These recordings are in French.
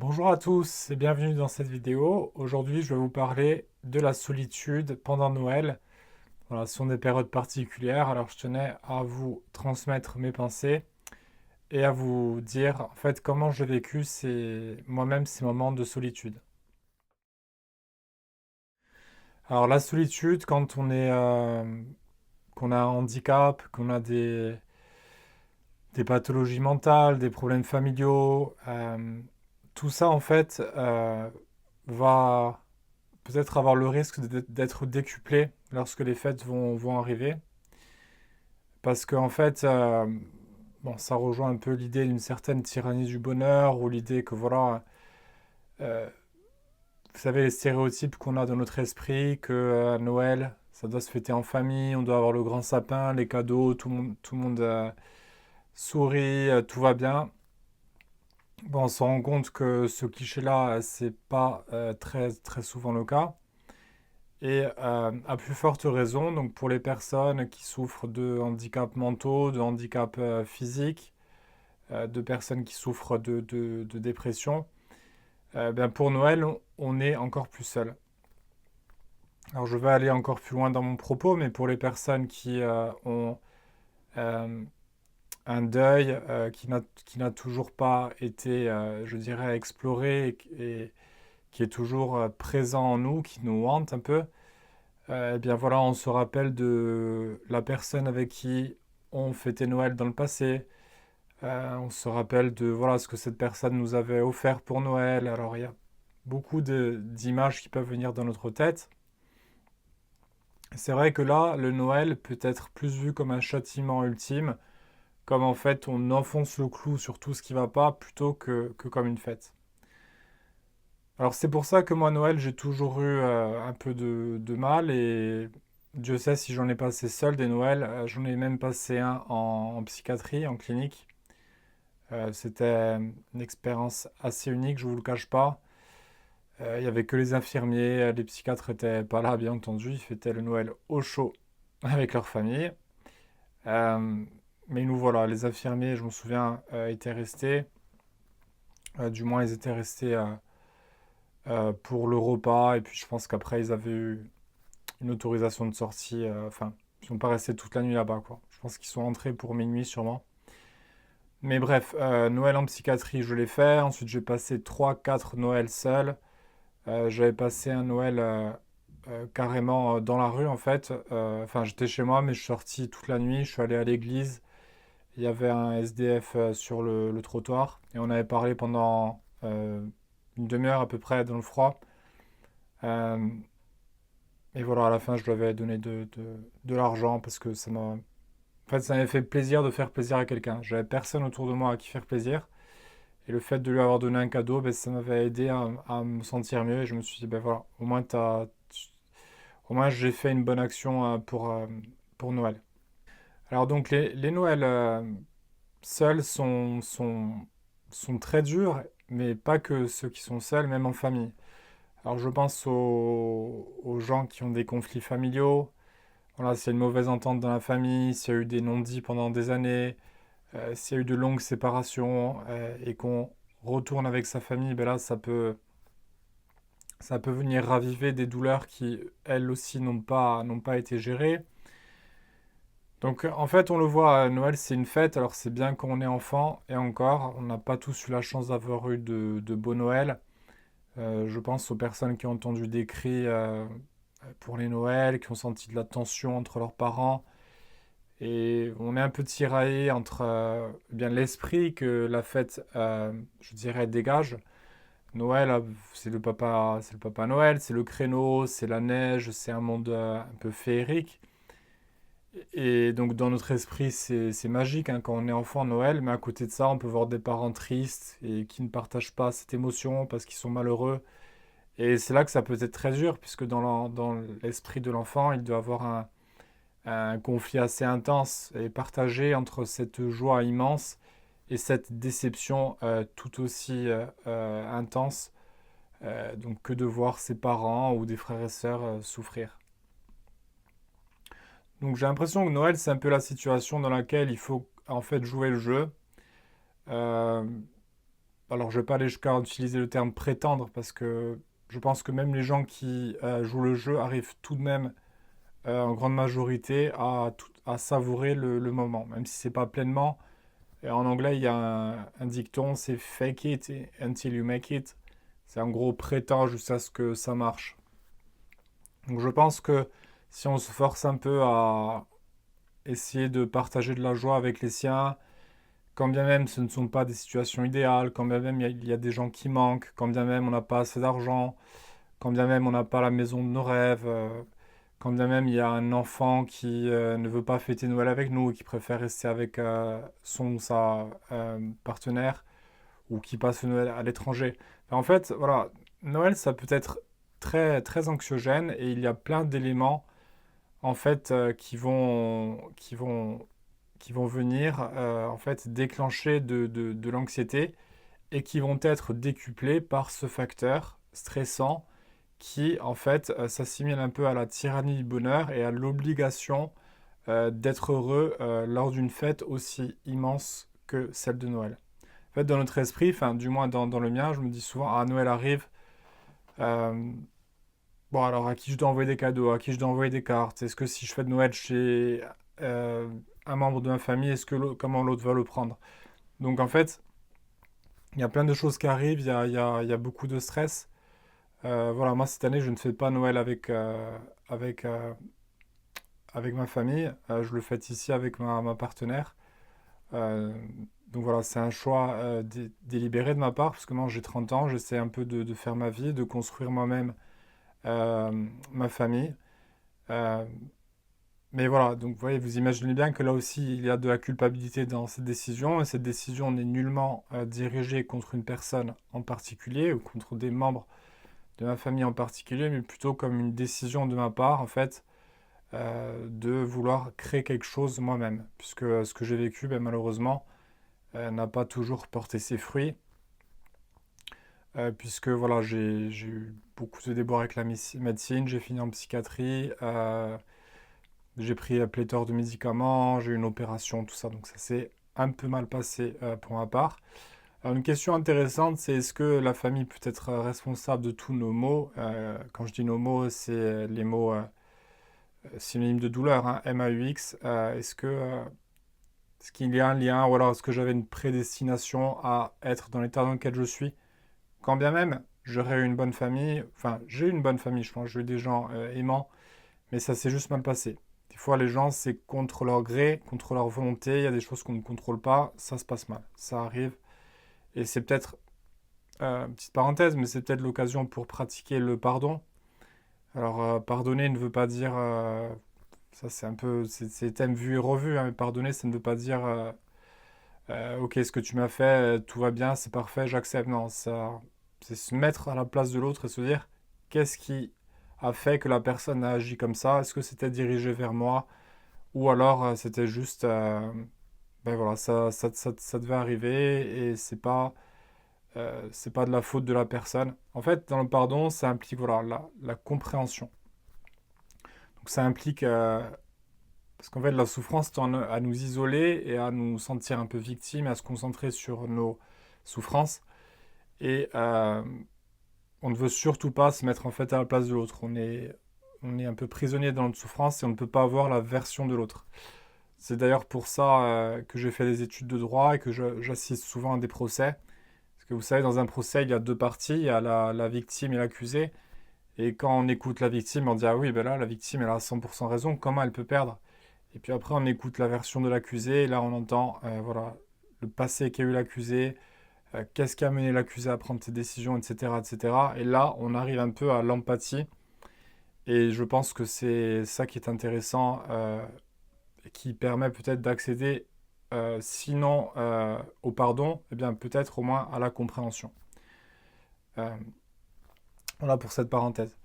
Bonjour à tous et bienvenue dans cette vidéo. Aujourd'hui, je vais vous parler de la solitude pendant Noël. Voilà, ce sont des périodes particulières, alors je tenais à vous transmettre mes pensées et à vous dire en fait comment j'ai vécu moi-même ces moments de solitude. Alors la solitude, quand qu'on a un handicap, qu'on a des pathologies mentales, des problèmes familiaux, tout ça en fait va peut-être avoir le risque d'être décuplé lorsque les fêtes vont arriver. Parce qu'en fait, bon, ça rejoint un peu l'idée d'une certaine tyrannie du bonheur ou l'idée que voilà, euh, vous savez, les stéréotypes qu'on a dans notre esprit, que Noël, ça doit se fêter en famille, on doit avoir le grand sapin, les cadeaux, tout le monde sourit, tout va bien. Bon, on se rend compte que ce cliché-là, c'est pas très, très souvent le cas. Et à plus forte raison, donc pour les personnes qui souffrent de handicaps mentaux, de handicaps physiques, de personnes qui souffrent de dépression, ben pour Noël, on est encore plus seul. Alors je vais aller encore plus loin dans mon propos, mais pour les personnes qui ont euh, un deuil qui n'a toujours pas été, je dirais, exploré et qui est toujours présent en nous, qui nous hante un peu, eh bien voilà, on se rappelle de la personne avec qui on fêtait Noël dans le passé. On se rappelle de voilà ce que cette personne nous avait offert pour Noël. Alors il y a beaucoup d'images qui peuvent venir dans notre tête. C'est vrai que là, le Noël peut être plus vu comme un châtiment ultime, comme en fait on enfonce le clou sur tout ce qui va pas plutôt que comme une fête. Alors c'est pour ça que moi, Noël, j'ai toujours eu un peu de mal et Dieu sait si j'en ai passé seul des Noëls. J'en ai même passé un en psychiatrie, en clinique. C'était une expérience assez unique, je vous le cache pas. Il y avait que les infirmiers, les psychiatres étaient pas là, bien entendu. Ils fêtaient le Noël au chaud avec leur famille. Euh, mais nous, voilà, les infirmiers, je me souviens, étaient restés. Du moins, ils étaient restés pour le repas. Et puis, je pense qu'après, ils avaient eu une autorisation de sortie. Enfin, ils sont pas restés toute la nuit là-bas, quoi. Je pense qu'ils sont entrés pour minuit, sûrement. Mais bref, Noël en psychiatrie, je l'ai fait. Ensuite, j'ai passé trois quatre Noëls seul. J'avais passé un Noël carrément dans la rue, en fait. Enfin, j'étais chez moi, mais je suis sorti toute la nuit. Je suis allé à l'église. Il y avait un SDF sur le trottoir. Et on avait parlé pendant une demi-heure à peu près dans le froid. Euh, et voilà, à la fin, je lui avais donné de l'argent parce que ça m'a. En fait, ça m'avait fait plaisir de faire plaisir à quelqu'un. J'avais personne autour de moi à qui faire plaisir. Et le fait de lui avoir donné un cadeau, ben, ça m'avait aidé à me sentir mieux. Et je me suis dit, ben voilà, au moins j'ai fait une bonne action pour Noël. Alors donc les Noëls seuls sont très durs, mais pas que ceux qui sont seuls, même en famille. Alors je pense aux gens qui ont des conflits familiaux. Voilà, s'il y a une mauvaise entente dans la famille, s'il y a eu des non-dits pendant des années, s'il y a eu de longues séparations et qu'on retourne avec sa famille, ben là, ça peut venir raviver des douleurs qui, elles aussi, n'ont pas été gérées. Donc, en fait, on le voit, Noël, c'est une fête. Alors, c'est bien quand on est enfant, et encore, on n'a pas tous eu la chance d'avoir eu de beaux Noëls. Je pense aux personnes qui ont entendu des cris pour les Noëls, qui ont senti de la tension entre leurs parents. Et on est un peu tiraillé entre bien l'esprit que la fête, je dirais, dégage. Noël, c'est le papa Noël, c'est le créneau, c'est la neige, c'est un monde un peu féerique. Et donc dans notre esprit, c'est magique hein, quand on est enfant Noël, mais à côté de ça, on peut voir des parents tristes et qui ne partagent pas cette émotion parce qu'ils sont malheureux. Et c'est là que ça peut être très dur, puisque dans l'esprit de l'enfant, il doit avoir un conflit assez intense et partagé entre cette joie immense et cette déception tout aussi intense, donc que de voir ses parents ou des frères et sœurs souffrir. Donc j'ai l'impression que Noël, c'est un peu la situation dans laquelle il faut en fait jouer le jeu. Euh, alors je vais pas aller jusqu'à utiliser le terme prétendre, parce que je pense que même les gens qui jouent le jeu arrivent tout de même en grande majorité à savourer le moment, même si c'est pas pleinement. Et en anglais, il y a un dicton, c'est fake it until you make it. C'est en gros prétend jusqu'à ce que ça marche. Donc je pense que si on se force un peu à essayer de partager de la joie avec les siens, quand bien même ce ne sont pas des situations idéales, quand bien même il y a des gens qui manquent, quand bien même on n'a pas assez d'argent, quand bien même on n'a pas la maison de nos rêves, quand bien même il y a un enfant qui ne veut pas fêter Noël avec nous, qui préfère rester avec son ou sa partenaire, ou qui passe le Noël à l'étranger. En fait, voilà, Noël, ça peut être très, très anxiogène, et il y a plein d'éléments en fait qui vont venir en fait déclencher de l'anxiété, et qui vont être décuplés par ce facteur stressant qui en fait s'assimile un peu à la tyrannie du bonheur et à l'obligation d'être heureux lors d'une fête aussi immense que celle de Noël. En fait, dans notre esprit, enfin du moins dans le mien, je me dis souvent, ah, Noël arrive, euh, bon, alors à qui je dois envoyer des cadeaux, à qui je dois envoyer des cartes, est-ce que si je fais de Noël chez un membre de ma famille, comment l'autre va le prendre? Donc en fait, il y a plein de choses qui arrivent, il y a beaucoup de stress. Voilà, moi cette année, je ne fais pas Noël avec, euh, avec ma famille. Je le fête ici avec ma partenaire. Euh, donc voilà, c'est un choix délibéré de ma part, parce que moi j'ai 30 ans, j'essaie un peu de faire ma vie, de construire moi-même ma famille. Euh, mais voilà, donc vous voyez, vous imaginez bien que là aussi il y a de la culpabilité dans cette décision, et cette décision n'est nullement dirigée contre une personne en particulier ou contre des membres de ma famille en particulier, mais plutôt comme une décision de ma part, en fait, de vouloir créer quelque chose moi-même, puisque ce que j'ai vécu, ben, malheureusement, n'a pas toujours porté ses fruits, puisque voilà, j'ai eu beaucoup de déboires avec la médecine, j'ai fini en psychiatrie, j'ai pris pléthore de médicaments, j'ai eu une opération, tout ça, donc ça s'est un peu mal passé pour ma part. Alors, une question intéressante, c'est est-ce que la famille peut être responsable de tous nos maux? Quand je dis nos maux, c'est les maux synonymes de douleur, hein, MAUX. Est-ce qu'il y a un lien, ou alors est-ce que j'avais une prédestination à être dans l'état dans lequel je suis? Quand bien même, j'aurais eu une bonne famille, enfin, j'ai eu une bonne famille, je pense, j'ai eu des gens aimants, mais ça s'est juste mal passé. Des fois, les gens, c'est contre leur gré, contre leur volonté, il y a des choses qu'on ne contrôle pas, ça se passe mal, ça arrive. Et c'est peut-être, petite parenthèse, mais c'est peut-être l'occasion pour pratiquer le pardon. Alors, pardonner ne veut pas dire, ça c'est un peu, c'est thème vu et revu, hein, mais pardonner, ça ne veut pas dire, ok, ce que tu m'as fait, tout va bien, c'est parfait, j'accepte. Non, ça, c'est se mettre à la place de l'autre et se dire, qu'est-ce qui a fait que la personne a agi comme ça? Est-ce que c'était dirigé vers moi? Ou alors c'était juste, ben voilà, ça devait arriver, et c'est pas de la faute de la personne. En fait, dans le pardon, ça implique voilà, la compréhension. Donc ça implique, parce qu'en fait, la souffrance tend à nous isoler et à nous sentir un peu victimes, à se concentrer sur nos souffrances. Et on ne veut surtout pas se mettre en fait à la place de l'autre. On est un peu prisonnier dans notre souffrance, et on ne peut pas avoir la version de l'autre. C'est d'ailleurs pour ça que j'ai fait des études de droit et que j'assiste souvent à des procès. Parce que vous savez, dans un procès, il y a deux parties, il y a la victime et l'accusé. Et quand on écoute la victime, on dit ah oui, ben là, la victime, elle a 100% raison, comment elle peut perdre? Et puis après, on écoute la version de l'accusé, et là, on entend voilà, le passé qu'a eu l'accusé, qu'est-ce qui a mené l'accusé à prendre ses décisions, etc., etc. Et là, on arrive un peu à l'empathie. Et je pense que c'est ça qui est intéressant, et qui permet peut-être d'accéder, sinon au pardon, eh bien peut-être au moins à la compréhension. Euh, voilà pour cette parenthèse.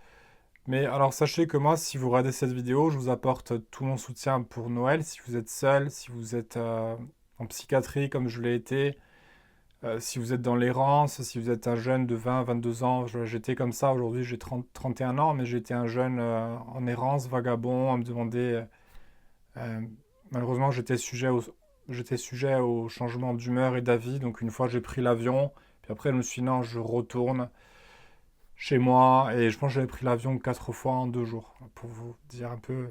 Mais alors sachez que moi, si vous regardez cette vidéo, je vous apporte tout mon soutien pour Noël. Si vous êtes seul, si vous êtes en psychiatrie comme je l'ai été, si vous êtes dans l'errance, si vous êtes un jeune de 20, 22 ans, j'étais comme ça, aujourd'hui j'ai 30, 31 ans, mais j'étais un jeune en errance, vagabond, à me demander... euh, malheureusement, j'étais sujet au changement d'humeur et d'avis, donc une fois j'ai pris l'avion, Puis après, je me suis dit, non, je retourne chez moi. Et je pense que j'avais pris l'avion 4 fois en 2 jours. Pour vous dire un peu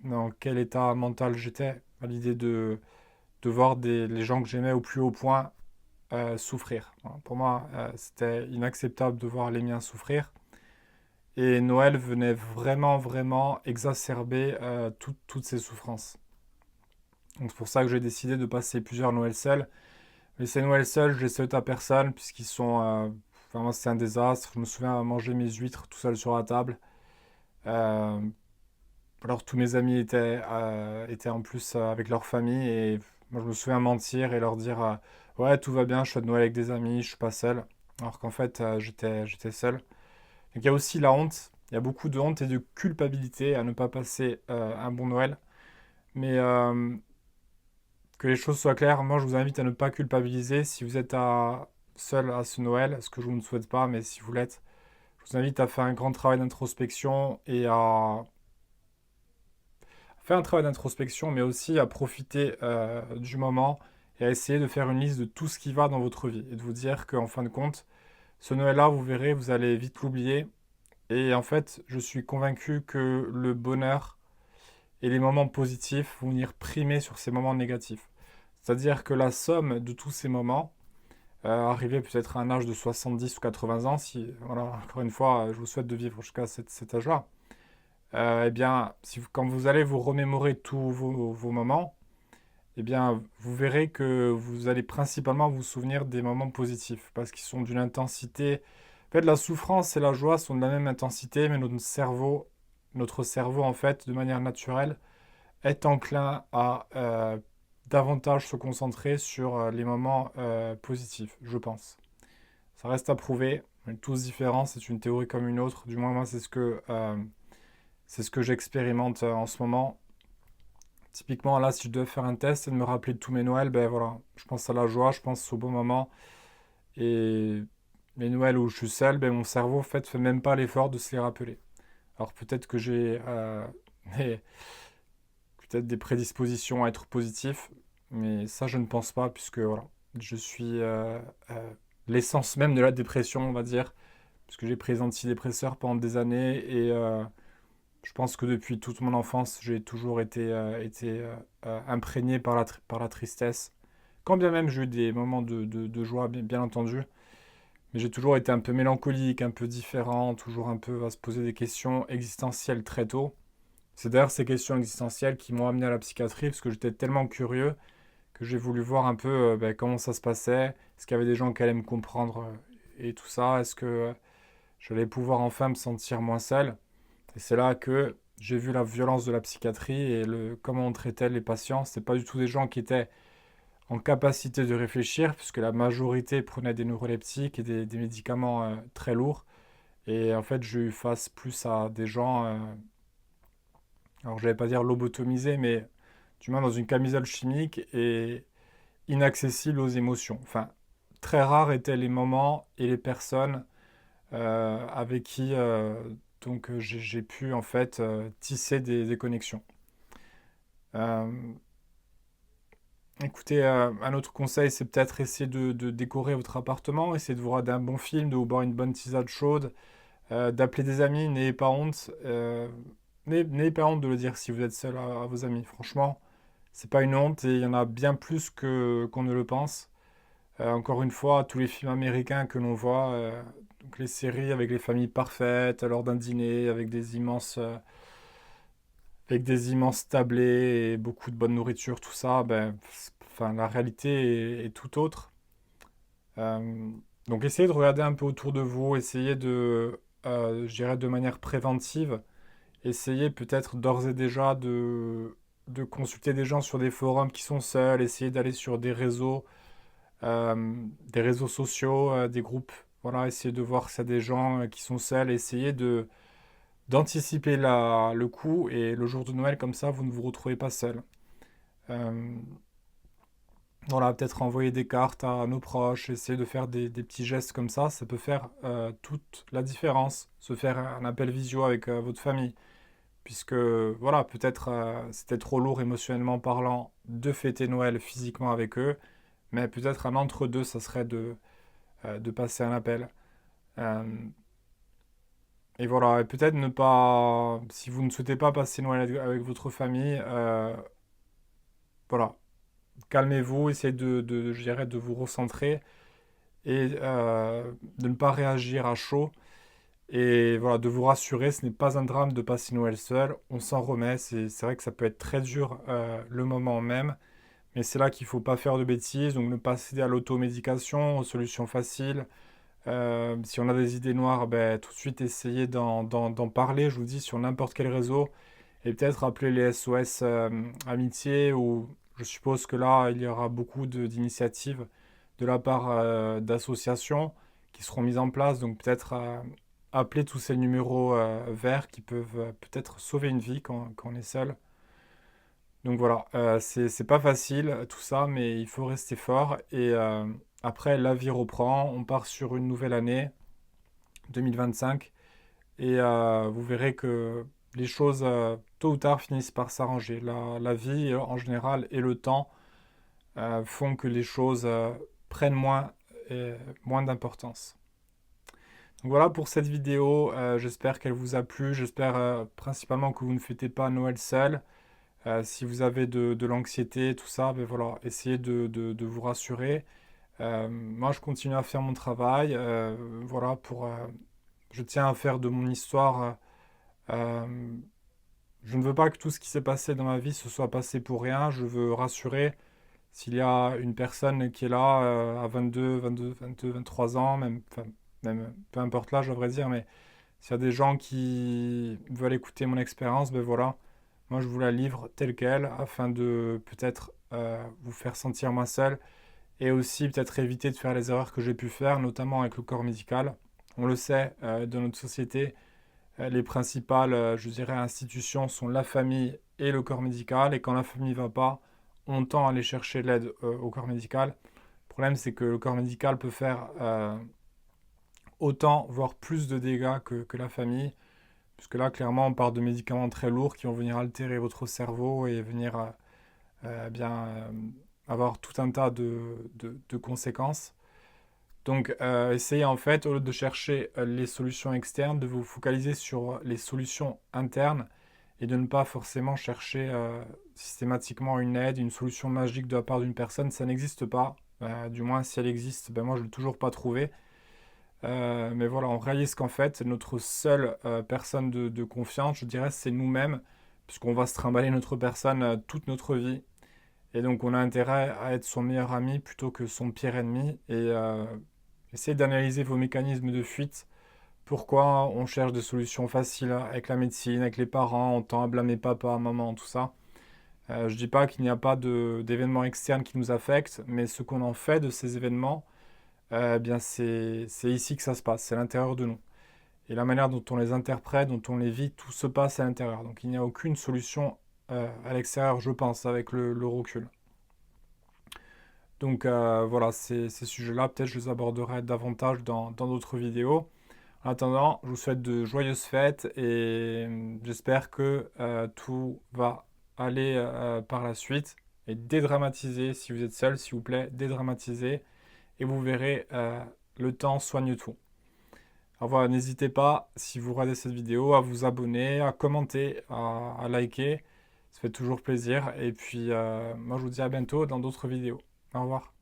dans quel état mental j'étais à l'idée de voir les gens que j'aimais au plus haut point souffrir. Voilà. Pour moi, c'était inacceptable de voir les miens souffrir. Et Noël venait vraiment, vraiment exacerber toutes ces souffrances. Donc c'est pour ça que j'ai décidé de passer plusieurs Noëls seuls. Mais ces Noëls seuls, je les souhaite à personne, puisqu'ils sont... vraiment, c'est un désastre. Je me souviens manger mes huîtres tout seul sur la table. Euh, alors tous mes amis étaient en plus avec leur famille. Et moi, je me souviens mentir et leur dire ouais, tout va bien, je suis de Noël avec des amis, je suis pas seul. Alors qu'en fait, j'étais seul. Donc il y a aussi la honte. Il y a beaucoup de honte et de culpabilité à ne pas passer un bon Noël. Mais que les choses soient claires, moi je vous invite à ne pas culpabiliser si vous êtes seul à ce Noël, ce que je vous ne souhaite pas, mais si vous l'êtes, je vous invite à faire un grand travail d'introspection et à faire un travail d'introspection, mais aussi à profiter du moment et à essayer de faire une liste de tout ce qui va dans votre vie et de vous dire qu'en fin de compte, ce Noël-là, vous verrez, vous allez vite l'oublier. Et en fait, je suis convaincu que le bonheur et les moments positifs vont venir primer sur ces moments négatifs. C'est-à-dire que la somme de tous ces moments, arriver peut-être à un âge de 70 ou 80 ans, si, voilà, encore une fois, je vous souhaite de vivre jusqu'à cet âge-là, eh bien, quand vous allez vous remémorer tous vos moments, eh bien, vous verrez que vous allez principalement vous souvenir des moments positifs, parce qu'ils sont d'une intensité. En fait, la souffrance et la joie sont de la même intensité, mais notre cerveau, en fait, de manière naturelle, est enclin à davantage se concentrer sur les moments positifs, je pense. Ça reste à prouver, on est tous différents, c'est une théorie comme une autre, du moins moi c'est ce que j'expérimente en ce moment. Typiquement là, si je devais faire un test et de me rappeler de tous mes Noëls, ben voilà, je pense à la joie, je pense au beau moment, et les Noëls où je suis seul, ben mon cerveau en fait même pas l'effort de se les rappeler. Alors peut-être que j'ai des- peut-être des prédispositions à être positif, mais ça je ne pense pas puisque voilà, je suis l'essence même de la dépression, on va dire, puisque j'ai pris des antidépresseurs pendant des années et je pense que depuis toute mon enfance, j'ai toujours été imprégné par la tristesse. Quand bien même j'ai eu des moments de joie, bien entendu, mais j'ai toujours été un peu mélancolique, un peu différent, toujours un peu à se poser des questions existentielles très tôt. C'est d'ailleurs ces questions existentielles qui m'ont amené à la psychiatrie, parce que j'étais tellement curieux que j'ai voulu voir un peu ben, comment ça se passait, est-ce qu'il y avait des gens qui allaient me comprendre et tout ça, est-ce que j'allais pouvoir enfin me sentir moins seul. Et c'est là que j'ai vu la violence de la psychiatrie et comment on traitait les patients. C'est pas du tout des gens qui étaient en capacité de réfléchir, puisque la majorité prenait des neuroleptiques et des médicaments très lourds. Et en fait, j'ai eu face plus à des gens, alors je vais pas dire lobotomisés, mais du moins dans une camisole chimique et inaccessible aux émotions. Enfin, très rares étaient les moments et les personnes avec qui j'ai pu en fait tisser des connexions. Euh, Écoutez, un autre conseil, c'est peut-être essayer de décorer votre appartement, essayer de vous regarder un bon film, de vous boire une bonne tisane chaude, d'appeler des amis, n'ayez pas honte. N'ayez pas honte de le dire si vous êtes seul à vos amis. Franchement, c'est pas une honte et il y en a bien plus qu'on ne le pense. Encore une fois, tous les films américains que l'on voit, donc les séries avec les familles parfaites, lors d'un dîner, avec des immenses tablés et beaucoup de bonne nourriture, tout ça, ben, enfin, la réalité est tout autre. Euh, donc essayez de regarder un peu autour de vous, essayez je dirais de manière préventive, essayez peut-être d'ores et déjà de consulter des gens sur des forums qui sont seuls, essayez d'aller sur des réseaux sociaux, des groupes. Voilà, essayez de voir s'il y a des gens qui sont seuls, essayez d'anticiper le coup et le jour de Noël comme ça, vous ne vous retrouvez pas seul. Euh, voilà, peut-être envoyer des cartes à nos proches, essayer de faire des petits gestes comme ça peut faire toute la différence. Se faire un appel visio avec votre famille, puisque voilà, peut-être c'était trop lourd émotionnellement parlant de fêter Noël physiquement avec eux, mais peut-être un entre-deux, ça serait de passer un appel. Euh, et voilà, et peut-être ne pas, si vous ne souhaitez pas passer Noël avec votre famille, voilà, calmez-vous, essayez je dirais, de vous recentrer et de ne pas réagir à chaud. Et voilà, de vous rassurer, ce n'est pas un drame de passer Noël seul, on s'en remet, c'est vrai que ça peut être très dur le moment même, mais c'est là qu'il ne faut pas faire de bêtises, donc ne pas céder à l'automédication, aux solutions faciles. Si on a des idées noires, ben, tout de suite essayer d'en parler, je vous dis, sur n'importe quel réseau, et peut-être appeler les SOS Amitié, ou je suppose que là, il y aura beaucoup d'initiatives de la part d'associations qui seront mises en place, donc peut-être appeler tous ces numéros verts qui peuvent peut-être sauver une vie quand on est seul. Donc voilà, c'est pas facile tout ça, mais il faut rester fort. Et après, la vie reprend, on part sur une nouvelle année, 2025, et vous verrez que les choses, tôt ou tard, finissent par s'arranger. La vie, en général, et le temps font que les choses prennent moins d'importance. Donc voilà pour cette vidéo, j'espère qu'elle vous a plu, j'espère principalement que vous ne fêtez pas Noël seul. Si vous avez de l'anxiété, tout ça, ben voilà, essayez de vous rassurer. Moi, je continue à faire mon travail. Voilà, je tiens à faire de mon histoire. euh, je ne veux pas que tout ce qui s'est passé dans ma vie se soit passé pour rien. Je veux rassurer s'il y a une personne qui est là à 23 ans, même, enfin, même peu importe l'âge, à vrai dire, mais s'il y a des gens qui veulent écouter mon expérience, ben voilà, moi je vous la livre telle qu'elle afin de peut-être vous faire sentir moins seul et aussi peut-être éviter de faire les erreurs que j'ai pu faire, notamment avec le corps médical. On le sait, dans notre société, les principales, je dirais, institutions sont la famille et le corps médical. Et quand la famille ne va pas, on tend à aller chercher l'aide au corps médical. Le problème, c'est que le corps médical peut faire autant, voire plus de dégâts que la famille. Puisque là, clairement, on parle de médicaments très lourds qui vont venir altérer votre cerveau et venir bien avoir tout un tas de conséquences. Donc, essayez en fait, au lieu de chercher les solutions externes, de vous focaliser sur les solutions internes et de ne pas forcément chercher systématiquement une aide, une solution magique de la part d'une personne. Ça n'existe pas. Du moins, si elle existe, ben moi, je ne l'ai toujours pas trouvée. Mais voilà, on réalise qu'en fait, notre seule personne de confiance, je dirais, c'est nous-mêmes, puisqu'on va se trimballer notre personne toute notre vie. Et donc, on a intérêt à être son meilleur ami plutôt que son pire ennemi. Et essayez d'analyser vos mécanismes de fuite. Pourquoi on cherche des solutions faciles avec la médecine, avec les parents, on tend à blâmer papa, maman, tout ça. Je ne dis pas qu'il n'y a pas d'événements externes qui nous affectent, mais ce qu'on en fait de ces événements, eh bien c'est ici que ça se passe, c'est à l'intérieur de nous. Et la manière dont on les interprète, dont on les vit, tout se passe à l'intérieur. Donc il n'y a aucune solution à l'extérieur, je pense, avec le recul. Donc voilà, ces sujets-là, peut-être je les aborderai davantage dans d'autres vidéos. En attendant, je vous souhaite de joyeuses fêtes et j'espère que tout va aller par la suite. Et dédramatisez, si vous êtes seul, s'il vous plaît, dédramatisez. Et vous verrez, le temps soigne tout. Alors voilà, n'hésitez pas, si vous regardez cette vidéo, à vous abonner, à commenter, à liker. Ça fait toujours plaisir. Et puis, moi, je vous dis à bientôt dans d'autres vidéos. Au revoir.